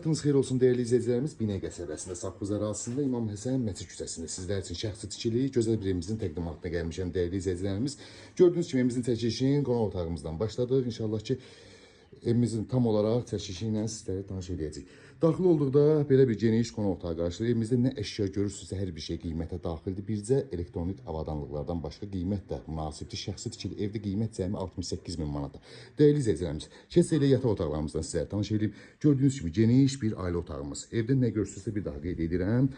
Vaxtınız xeyir olsun değerli izləyicilərimiz. Binə qəsəbəsində Saqqız ərazisində İmam Həsən Məscid küçəsində sizlər üçün şəxsi tikili gözəl bir evimizin təqdimatına gəlmişəm değerli izləyicilərimiz. Gördüyünüz kimi evimizin çəkilişinin qonaq otağımızdan başladıq. İnşallah ki evimizin tam olarak çəkilişi ilə sizlərə tanış edəcəyik. Daxil olduqda belə bir geniş qonaq otağı qarşılayır. Evimizdə nə əşya görürsünüzsə hər bir şey qiymətə daxildir. Bircə elektronik avadanlıqlardan başqa qiymət də münasibdir. Şəxsi tikili evdə qiymət cəmi 68 min manatdır. Değerli izləyicilərimiz, keçsə elə yataq otaqlarımızdan sizlərə tanış edeyim. Gördüyünüz kimi geniş bir ailə otağımız. Evdə nə görürsünüzsə bir daha qeyd edirəm.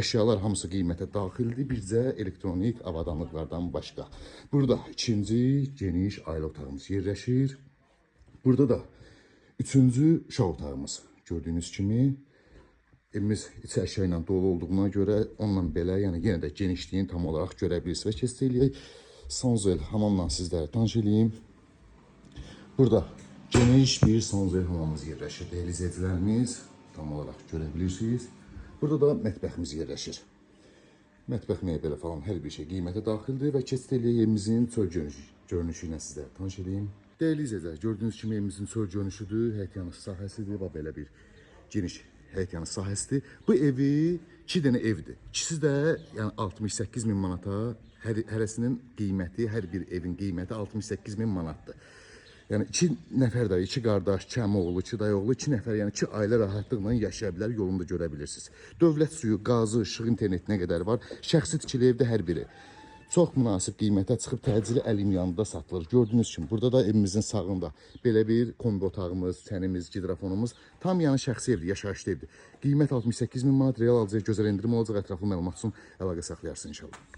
Əşyalar hamısı qiymətə daxildir. Bircə elektronik avadanlıqlardan başqa. Burada ikinci geniş ailə otağımız yerləşir. Burada da üçüncü uşaq otağımız. Gördüyünüz kimi evimiz içi əşya ilə dolu olduğuna görə onunla belə, yəni yenə də genişliyini tam olaraq görə bilirsiniz. Və keçsə eləyək Sanzel hamamla sizlərə tanış edeyim. Burada geniş bir Sanzel hamamımız yerləşir. Değerli izləyicilərimiz tam olaraq görə bilirsiniz. Burada da mətbəximiz yerləşir. Mətbəx mebeli falan hər bir şey qiymətə daxildir və keçsə eləyək evimizin çöl görünüşü ilə sizlərə tanış edeyim. Değerli izləyicilər, gördüyünüz kimi evimizin çöl görünüşüdür, həyətyanı sahəsidir və belə bir geniş həyətyanı sahəsidir. Bu evi 2 dənə evdir. İkisi də yəni 68 min manata, hərəsinin qiyməti, hər bir evin qiyməti 68 min manatdır. Yəni 2 nəfər də, 2 qardaş, 2 əmioğlu, 2 dayıoğlu, 2 nəfər, yəni 2 ailə rahatlıqla yaşaya bilər, yolunu da görə bilirsiniz. Dövlət suyu, qazı, işıq, internetinə qədər var. Şəxsi tikili evdə hər biri çox münasib qiymətə çıxıb təcili əlim yanında satılır. Gördüyünüz kimi burada da evimizin sağında belə bir kombi otağımız, çənimiz, gidrafonumuz tam yəni şəxsi evdir, yaşayışlı evdir. Qiymət 68 min manat, real alıcıya gözəl endirim olacaq. Ətraflı məlumat üçün əlaqə saxlayarsın inşallah.